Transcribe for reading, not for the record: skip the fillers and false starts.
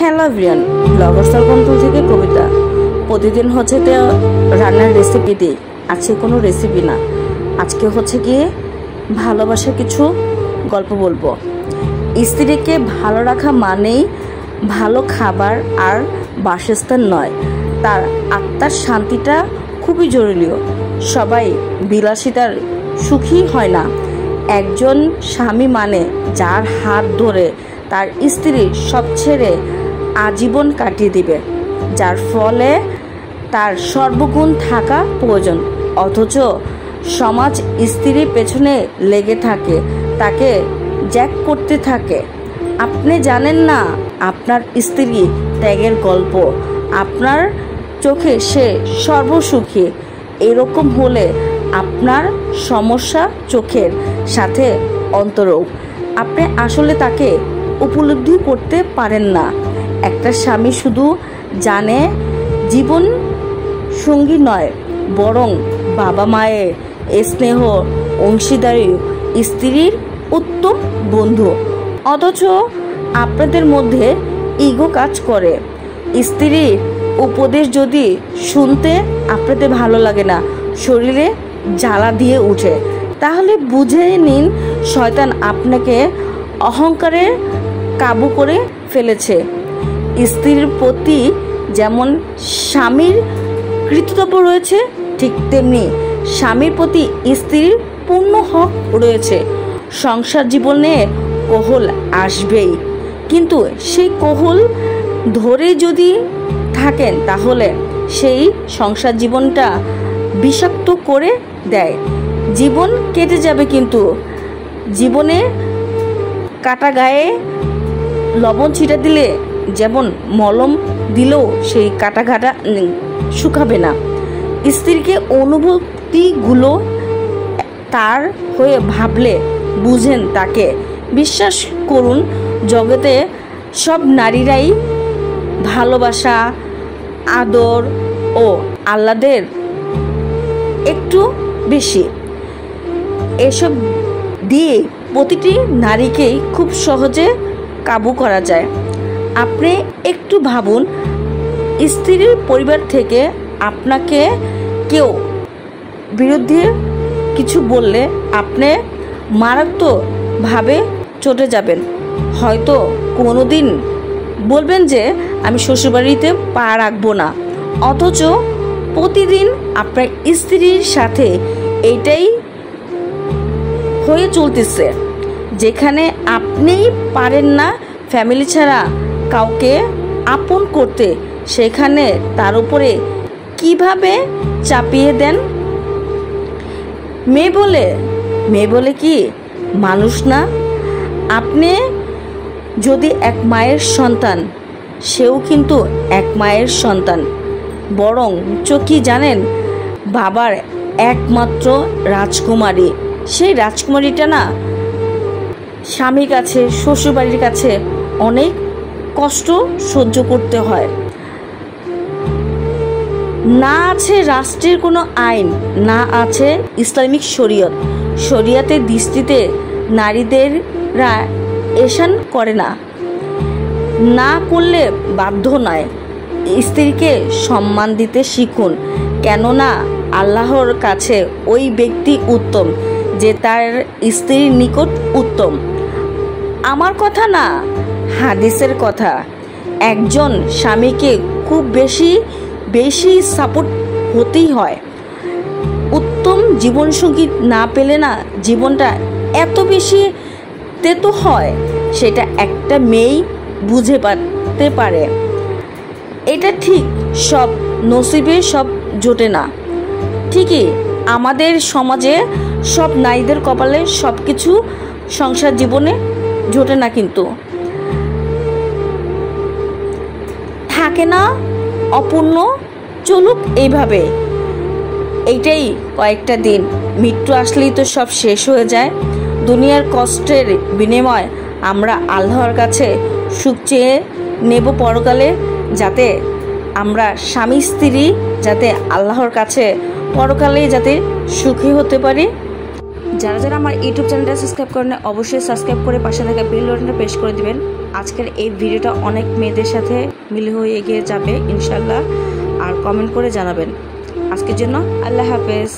Hello everyone, blogger control থেকে কবিতা। প্রতিদিন হচ্ছে তো রান্নার রেসিপি দিই। আজকে কোনো রেসিপি না, আজকে হচ্ছে গিয়ে ভালোবাসার কিছু গল্প বলবো। স্ত্রীকে ভালো রাখা মানেই ভালো খাবার আর বাসস্থান নয়, তার আত্মার শান্তিটা খুবই জরুরি। সবাই বিলাসিতার সুখী হয় না। একজন স্বামী মানে যার হাত ধরে তার স্ত্রী সব ছেড়ে আজীবন কাটিয়ে দিবে, যার ফলে তার সর্বগুণ থাকা প্রয়োজন। অথচ সমাজ স্ত্রীর পেছনে লেগে থাকে, তাকে জ্যাক করতে থাকে। আপনি জানেন না আপনার স্ত্রী ত্যাগের গল্প, আপনার চোখে সে সর্বসুখী। এরকম হলে আপনার সমস্যা চোখের সাথে অন্তরও। আপনি আসলে তাকে উপলব্ধি করতে পারেন না। একটা স্বামী শুধু জানে জীবন সঙ্গী নয়, বরং বাবা মায়ের স্নেহ অংশীদারি, স্ত্রীর উত্তম বন্ধু। অথচ আপনাদের মধ্যে ইগো কাজ করে। স্ত্রীর উপদেশ যদি শুনতে আপনাদের ভালো লাগে না, শরীরে জ্বালা দিয়ে উঠে, তাহলে বুঝে নিন শয়তান আপনাকে অহংকারে কাবু করে ফেলেছে। স্ত্রীর প্রতি যেমন স্বামীর কর্তব্য রয়েছে, ঠিক তেমনি স্বামীর প্রতি স্ত্রীর পূর্ণ হক রয়েছে। সংসার জীবনে কোহল আসবেই, কিন্তু সেই কোহল ধরে যদি থাকেন তাহলে সেই সংসার জীবনটা বিষাক্ত করে দেয়। জীবন কেটে যাবে, কিন্তু জীবনে কাটা গায়ে লবণ ছিটা দিলে যেমন মলম দিলেও সেই কাটা ঘাটা শুকাবে না। স্ত্রীকে অনুভূতিগুলো তার হয়ে ভাবলে বুঝেন তাকে। বিশ্বাস করুন, জগতে সব নারীরাই ভালোবাসা, আদর ও আহ্লাদের একটু বেশি। এসব দিয়ে প্রতিটি নারীকেই খুব সহজে কাবু করা যায়। আপনি একটু ভাবুন, স্ত্রীর পরিবার থেকে আপনাকে কেউ বিরুদ্ধে কিছু বললে আপনি মারাত্মকভাবে চটে যাবেন। হয়তো কোনো দিন বলবেন যে আমি শ্বশুরবাড়িতে পা রাখবো না, অথচ প্রতিদিন আপনার স্ত্রীর সাথে এইটাই হয়ে চলতেছে। যেখানে আপনিই পারেন না ফ্যামিলি ছাড়া কাউকে আপন করতে, সেখানে তার উপরে কিভাবে চাপিয়ে দেন। মেয়ে বলে কি মানুষ না? আপনি যদি এক মায়ের সন্তান, সেও কিন্তু এক মায়ের সন্তান। বরং কি জানেন, বাবার একমাত্র রাজকুমারী। সেই রাজকুমারীটা না স্বামীর কাছে, শ্বশুরবাড়ির কাছে অনেক কষ্ট সহ্য করতে হয়। না আছে রাষ্ট্রের কোনো আইন, না আছে ইসলামিক শরিয়তের দৃষ্টিতে নারীদেররা এসান করে না, না করলে বাধ্য নয়। স্ত্রীকে সম্মান দিতে শিখুন, কেননা আল্লাহর কাছে ওই ব্যক্তি উত্তম যে তার স্ত্রীর নিকট উত্তম। আমার কথা না, হাদিসের কথা। একজন স্বামীকে খুব বেশি সাপোর্ট হতেই হয়। উত্তম জীবনসঙ্গী না পেলে না জীবনটা এত বেশি তেতো হয়, সেটা একটা মেয়েই বুঝে পারতে পারে। এটা ঠিক, সব নসিবে সব জোটে না। ঠিকই আমাদের সমাজে সব নারীদের কপালে সব কিছু সংসার জীবনে জোটে না, কিন্তু থাকে না অপূর্ণ। চলুক এইভাবে, এইটাই কয়েকটা দিন। মৃত্যু আসলেই তো সব শেষ হয়ে যায়। দুনিয়ার কষ্টের বিনিময় আমরা আল্লাহর কাছে সুখ চেয়ে নেব পরকালে, যাতে আমরা স্বামী স্ত্রী যাতে আল্লাহর কাছে পরকালে যাতে সুখী হতে পারি। যারা যারা আমার ইউটিউব চ্যানেলটা সাবস্ক্রাইব করেন অবশ্যই সাবস্ক্রাইব করে পাশে থাকা বেল বাটনটা প্রেস করে দিবেন। আজকের এই ভিডিওটা অনেক মেয়েদের সাথে মিলে হয়ে এগিয়ে যাবে ইনশাল্লাহ। আর কমেন্ট করে জানাবেন। আজকের জন্য আল্লাহ হাফেজ।